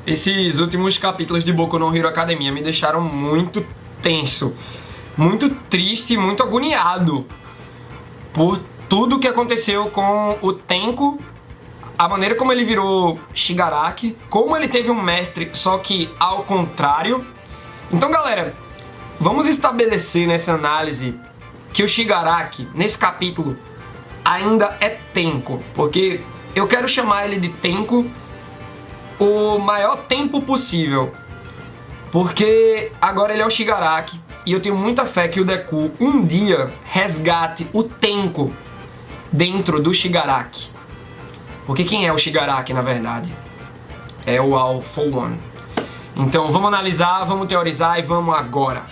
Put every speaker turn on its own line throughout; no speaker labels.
Esses últimos capítulos de Boku no Hero Academia me deixaram muito tenso, muito triste, muito agoniado por tudo que aconteceu com o Tenko, a maneira como ele virou Shigaraki, como ele teve um mestre, só que ao contrário. Então, galera, vamos estabelecer nessa análise que o Shigaraki, nesse capítulo, ainda é Tenko, porque eu quero chamar ele de Tenko o maior tempo possível, porque agora ele é o Shigaraki e eu tenho muita fé que o Deku um dia resgate o Tenko dentro do Shigaraki. Porque quem é o Shigaraki, na verdade? É o All for One. Então vamos analisar, vamos teorizar e vamos agora.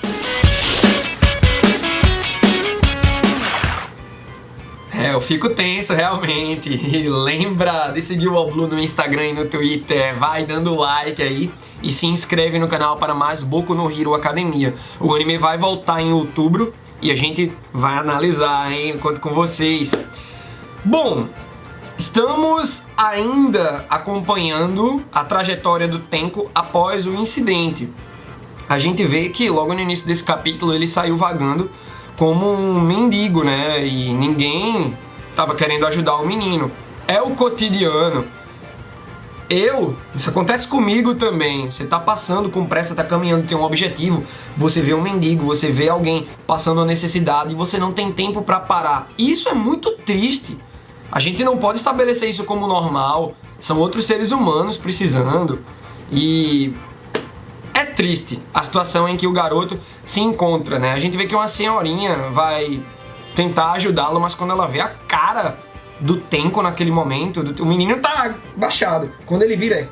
Eu fico tenso realmente. E lembra de seguir o All Blue no Instagram e no Twitter. Vai dando like aí e se inscreve no canal para mais Boku no Hero Academia. O anime vai voltar em outubro e a gente vai analisar, hein? Conto com vocês. Bom, estamos ainda acompanhando a trajetória do Tenko após o incidente. A gente vê que logo no início desse capítulo ele saiu vagando como um mendigo, né? E ninguém tava querendo ajudar o menino. É o cotidiano. Isso acontece comigo também. Você tá passando com pressa, tá caminhando, tem um objetivo. Você vê um mendigo, você vê alguém passando a necessidade e você não tem tempo pra parar. Isso é muito triste. A gente não pode estabelecer isso como normal. São outros seres humanos precisando. E é triste a situação em que o garoto se encontra, né? A gente vê que uma senhorinha vai tentar ajudá-lo, mas quando ela vê a cara do Tenko naquele momento, o menino tá baixado. Quando ele vira,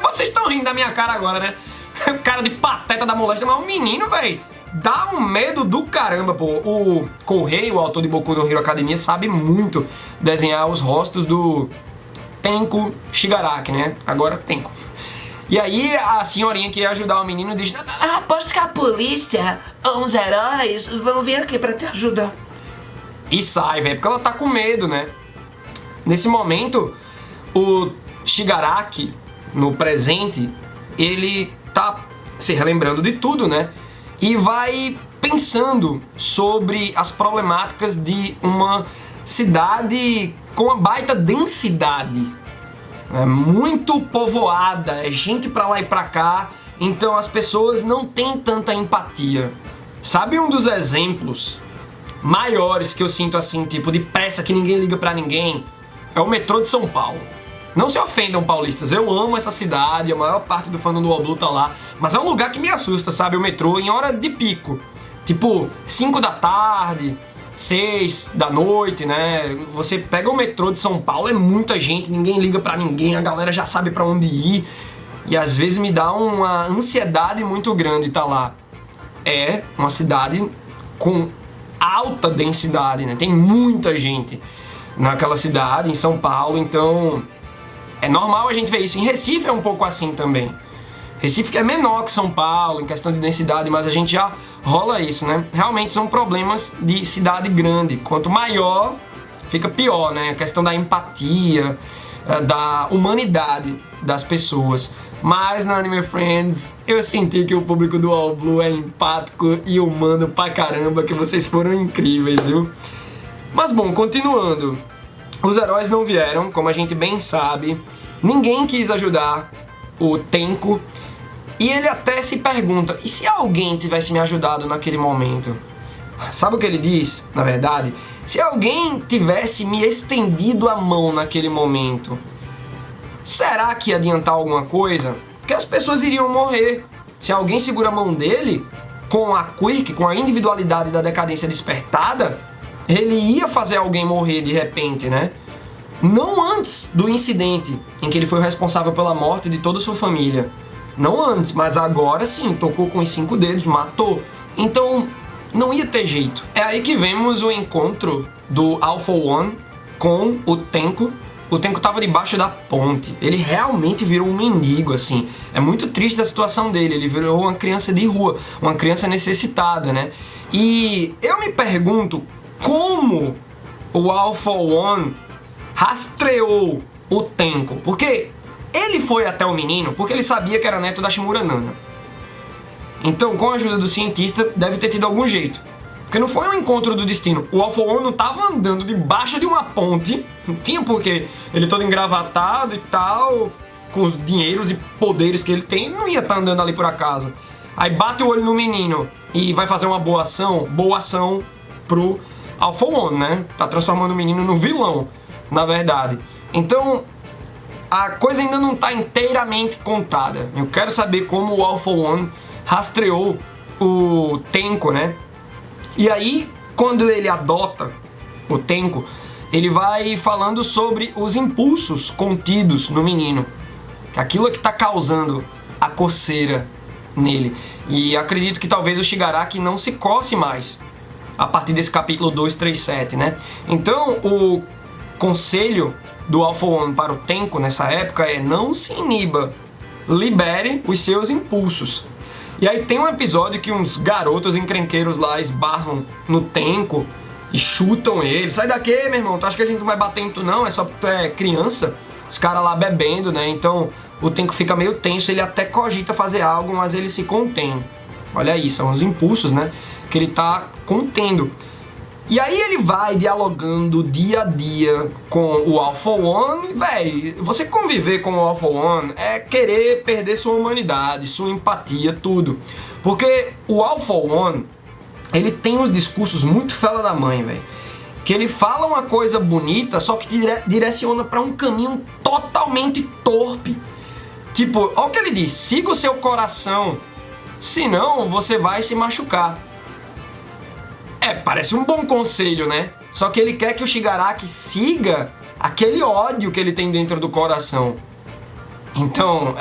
vocês estão rindo da minha cara agora, né? Cara de pateta da moléstia, mas o menino, velho, dá um medo do caramba, pô. O Kohei, o autor de Boku no Hero Academia, sabe muito desenhar os rostos do Tenko Shigaraki, né? Agora Tenko. E aí a senhorinha que ia ajudar o menino diz: aposto que a polícia ou uns heróis vão vir aqui pra te ajudar. E sai, velho, porque ela tá com medo, né? Nesse momento, o Shigaraki, no presente, ele tá se relembrando de tudo, né? E vai pensando sobre as problemáticas de uma cidade com uma baita densidade. É muito povoada, é gente pra lá e pra cá, então as pessoas não têm tanta empatia. Sabe um dos exemplos maiores que eu sinto assim, tipo de pressa que ninguém liga pra ninguém? É o metrô de São Paulo. Não se ofendam, paulistas, eu amo essa cidade, a maior parte do fandom do All Blue tá lá, mas é um lugar que me assusta, sabe? O metrô em hora de pico, tipo 5 da tarde, 6 da noite, né? Você pega o metrô de São Paulo, é muita gente, ninguém liga pra ninguém, a galera já sabe pra onde ir. E às vezes me dá uma ansiedade muito grande tá lá. É uma cidade com alta densidade, né? Tem muita gente naquela cidade, em São Paulo, então é normal a gente ver isso. Em Recife é um pouco assim também. Recife é menor que São Paulo em questão de densidade, mas a gente já rola isso, né? Realmente são problemas de cidade grande. Quanto maior, fica pior, né? A questão da empatia, da humanidade das pessoas. Mas na Anime Friends, eu senti que o público do All Blue é empático e humano pra caramba, que vocês foram incríveis, viu? Mas bom, continuando. Os heróis não vieram, como a gente bem sabe. Ninguém quis ajudar o Tenko. E ele até se pergunta, e se alguém tivesse me ajudado naquele momento? Sabe o que ele diz, na verdade? Se alguém tivesse me estendido a mão naquele momento, será que ia adiantar alguma coisa? Porque as pessoas iriam morrer. Se alguém segura a mão dele, com a quirk, com a individualidade da decadência despertada, ele ia fazer alguém morrer de repente, né? Não antes do incidente em que ele foi o responsável pela morte de toda a sua família. Não antes, mas agora sim, tocou com os 5 dedos, matou. Então, não ia ter jeito. É aí que vemos o encontro do All for One com o Tenko. O Tenko tava debaixo da ponte. Ele realmente virou um mendigo, assim. É muito triste a situação dele. Ele virou uma criança de rua, uma criança necessitada, né? E eu me pergunto como o All for One rastreou o Tenko. Porque Ele foi até o menino porque ele sabia que era neto da Shimura Nana. Então, com a ajuda do cientista, deve ter tido algum jeito. Porque não foi um encontro do destino. O All For One não estava andando debaixo de uma ponte. Não tinha porquê. Ele todo engravatado e tal, com os dinheiros e poderes que ele tem, ele não ia estar andando ali por acaso. Aí bate o olho no menino e vai fazer uma boa ação pro All For One, né? Tá transformando o menino no vilão, na verdade. Então, a coisa ainda não tá inteiramente contada. Eu quero saber como o All For One rastreou o Tenko, né? E aí, quando ele adota o Tenko, ele vai falando sobre os impulsos contidos no menino. Que aquilo é que tá causando a coceira nele. E acredito que talvez o Shigaraki não se coce mais a partir desse capítulo 237, né? Então, o conselho do All For One para o Tenko nessa época é: não se iniba, libere os seus impulsos. E aí tem um episódio que uns garotos encrenqueiros lá esbarram no Tenko e chutam ele. Sai daqui, meu irmão, tu acha que a gente não vai bater em tu não? É só porque tu é criança. Os caras lá bebendo, né? Então o Tenko fica meio tenso, ele até cogita fazer algo, mas ele se contém. Olha aí, são os impulsos, né? Que ele tá contendo. E aí ele vai dialogando dia a dia com o All For One. Véi, você conviver com o All For One é querer perder sua humanidade, sua empatia, tudo. Porque o All For One, ele tem uns discursos muito fela da mãe, velho. Que ele fala uma coisa bonita, só que te direciona para um caminho totalmente torpe. Tipo, olha o que ele diz: siga o seu coração, senão você vai se machucar. Parece um bom conselho, né? Só que ele quer que o Shigaraki siga aquele ódio que ele tem dentro do coração. Então,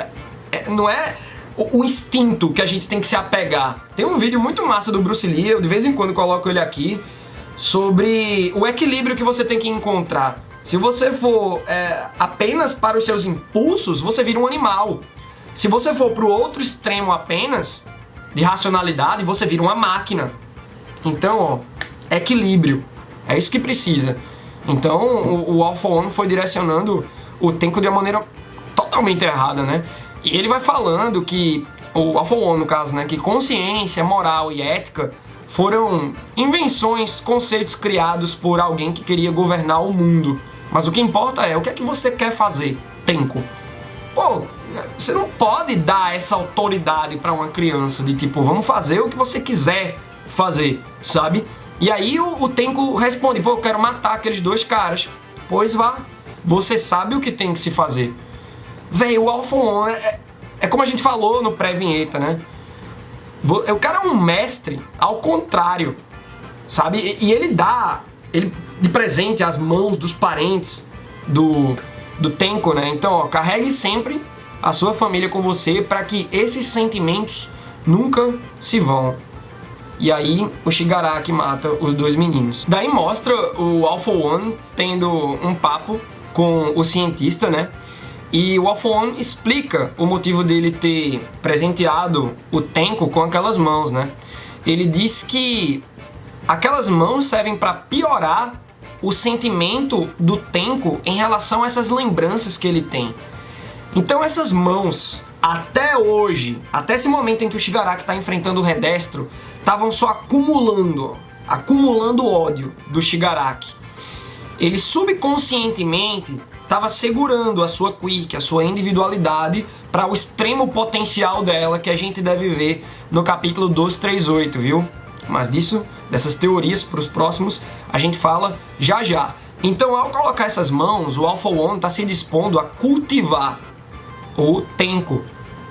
não é o instinto que a gente tem que se apegar. Tem um vídeo muito massa do Bruce Lee, eu de vez em quando coloco ele aqui, sobre o equilíbrio que você tem que encontrar. Se você for apenas para os seus impulsos, você vira um animal. Se você for para o outro extremo apenas, de racionalidade, você vira uma máquina. Então, ó, equilíbrio. É isso que precisa. Então, o All For One foi direcionando o Tenko de uma maneira totalmente errada, né? E ele vai falando que, o All For One no caso, né? Que consciência, moral e ética foram invenções, conceitos criados por alguém que queria governar o mundo. Mas o que importa é o que é que você quer fazer, Tenko. Pô, você não pode dar essa autoridade pra uma criança de tipo, vamos fazer o que você quiser fazer, sabe? E aí o Tenko responde: pô, eu quero matar aqueles dois caras. Pois vá, você sabe o que tem que se fazer. Véi, o All For One é como a gente falou no pré-vinheta, né? O cara é um mestre ao contrário, sabe? E ele dá de presente as mãos dos parentes do Tenko, né? Então, ó, carregue sempre a sua família com você para que esses sentimentos nunca se vão. E aí o Shigaraki mata os dois meninos. Daí mostra o All For One tendo um papo com o cientista, né? E o All For One explica o motivo dele ter presenteado o Tenko com aquelas mãos, né? Ele diz que aquelas mãos servem para piorar o sentimento do Tenko em relação a essas lembranças que ele tem. Então essas mãos, até hoje, até esse momento em que o Shigaraki está enfrentando o Redestro, estavam só acumulando ódio do Shigaraki. Ele subconscientemente estava segurando a sua quirk, a sua individualidade, para o extremo potencial dela, que a gente deve ver no capítulo 238, viu? Mas dessas teorias para os próximos, a gente fala já já. Então, ao colocar essas mãos, o All For One está se dispondo a cultivar o Tenko,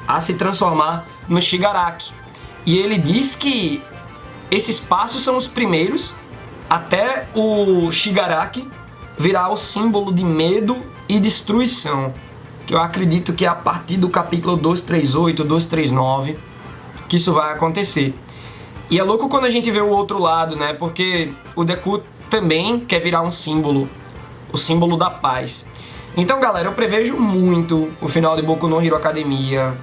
a se transformar no Shigaraki. E ele diz que esses passos são os primeiros até o Shigaraki virar o símbolo de medo e destruição, que eu acredito que é a partir do capítulo 238, 239 que isso vai acontecer. E é louco quando a gente vê o outro lado, né? Porque o Deku também quer virar um símbolo, o símbolo da paz. Então, galera, eu prevejo muito o final de Boku no Hero Academia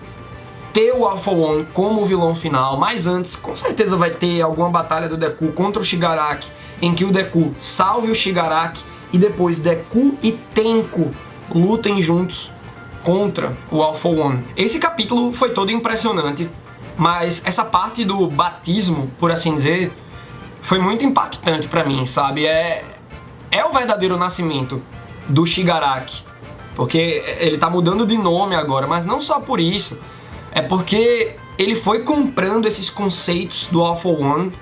ter o All For One como vilão final, mas antes, com certeza vai ter alguma batalha do Deku contra o Shigaraki, em que o Deku salve o Shigaraki e depois Deku e Tenko lutem juntos contra o All For One. Esse capítulo foi todo impressionante, mas essa parte do batismo, por assim dizer, foi muito impactante pra mim, sabe? É o verdadeiro nascimento do Shigaraki, porque ele tá mudando de nome agora, mas não só por isso, é porque ele foi comprando esses conceitos do All For One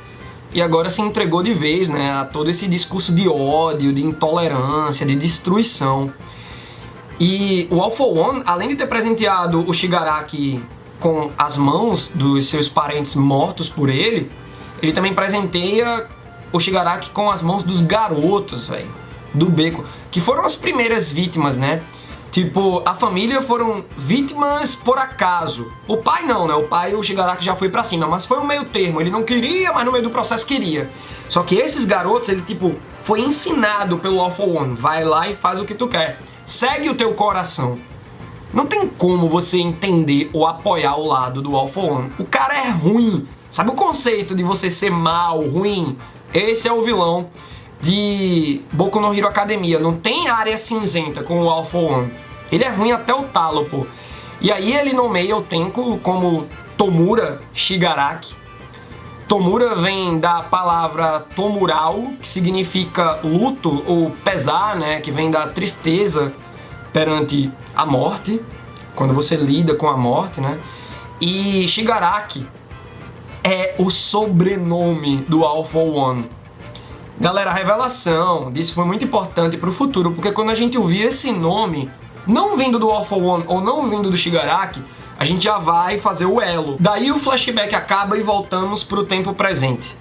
e agora se entregou de vez, né, a todo esse discurso de ódio, de intolerância, de destruição. E o All For One, além de ter presenteado o Shigaraki com as mãos dos seus parentes mortos por ele também presenteia o Shigaraki com as mãos dos garotos, velho, do beco, que foram as primeiras vítimas, né? Tipo, a família foram vítimas por acaso. O pai não, né? O pai, o Shigaraki já foi pra cima, mas foi um meio termo. Ele não queria, mas no meio do processo queria. Só que esses garotos, ele tipo, foi ensinado pelo All For One. Vai lá e faz o que tu quer. Segue o teu coração. Não tem como você entender ou apoiar o lado do All For One. O cara é ruim. Sabe o conceito de você ser mal, ruim? Esse é o vilão de Boku no Hero Academia. Não tem área cinzenta com o All For One. Ele é ruim até o talo, pô. E aí ele nomeia o Tenko como Tomura Shigaraki. Tomura vem da palavra Tomurau, que significa luto ou pesar, né? Que vem da tristeza perante a morte, quando você lida com a morte, né? E Shigaraki é o sobrenome do All For One. Galera, a revelação disso foi muito importante pro futuro, porque quando a gente ouvir esse nome, não vindo do All For One ou não vindo do Shigaraki, a gente já vai fazer o elo. Daí o flashback acaba e voltamos pro tempo presente.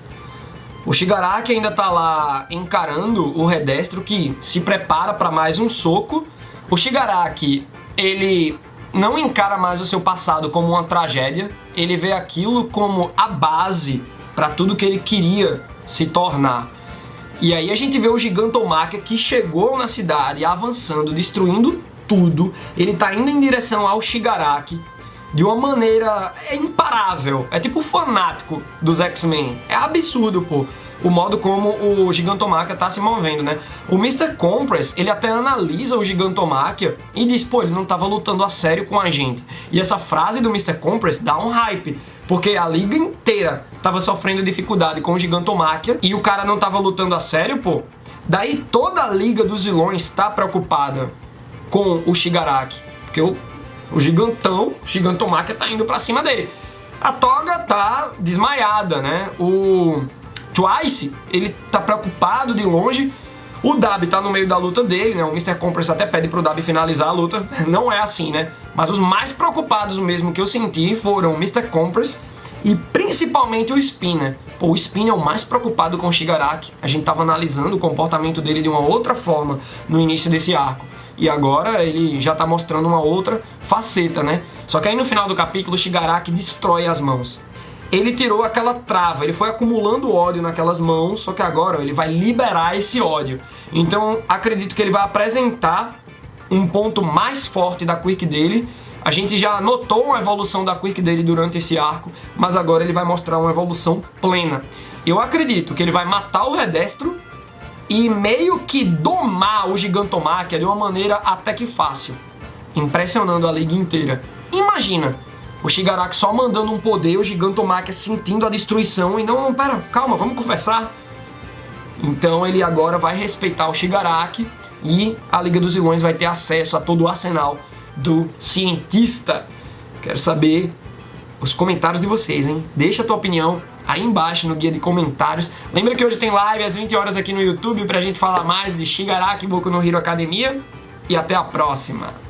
O Shigaraki ainda tá lá encarando o Redestro, que se prepara para mais um soco. O Shigaraki, ele não encara mais o seu passado como uma tragédia, ele vê aquilo como a base para tudo que ele queria se tornar. E aí a gente vê o Gigantomachia que chegou na cidade avançando, destruindo tudo. Ele tá indo em direção ao Shigaraki de uma maneira imparável. É tipo fanático dos X-Men. É absurdo, pô, o modo como o Gigantomachia tá se movendo, né? O Mr. Compress, ele até analisa o Gigantomachia e diz, pô, ele não tava lutando a sério com a gente. E essa frase do Mr. Compress dá um hype, porque a liga inteira tava sofrendo dificuldade com o Gigantomachia e o cara não tava lutando a sério, pô. Daí toda a liga dos vilões tá preocupada com o Shigaraki, porque o Gigantomachia tá indo pra cima dele. A Toga tá desmaiada, né? O Twice, ele tá preocupado de longe. O Dabi tá no meio da luta dele, né? O Mr. Compress até pede pro Dabi finalizar a luta. Não é assim, né? Mas os mais preocupados mesmo que eu senti foram o Mr. Compress e principalmente o Spin, né? Pô, o Spin é o mais preocupado com o Shigaraki. A gente tava analisando o comportamento dele de uma outra forma no início desse arco. E agora ele já tá mostrando uma outra faceta, né? Só que aí no final do capítulo o Shigaraki destrói as mãos. Ele tirou aquela trava, ele foi acumulando ódio naquelas mãos, só que agora ele vai liberar esse ódio. Então acredito que ele vai apresentar um ponto mais forte da quirk dele. A gente já notou uma evolução da quirk dele durante esse arco, mas agora ele vai mostrar uma evolução plena. Eu acredito que ele vai matar o Redestro e meio que domar o Gigantomachia de uma maneira até que fácil, impressionando a liga inteira. Imagina o Shigaraki só mandando um poder, o Gigantomachia sentindo a destruição e não, pera, calma, vamos conversar. Então ele agora vai respeitar o Shigaraki e a Liga dos Vilões vai ter acesso a todo o arsenal do cientista. Quero saber os comentários de vocês, hein? Deixa a tua opinião aí embaixo no guia de comentários. Lembra que hoje tem live às 20 horas aqui no YouTube pra gente falar mais de Shigaraki, Boku no Hero Academia. E até a próxima!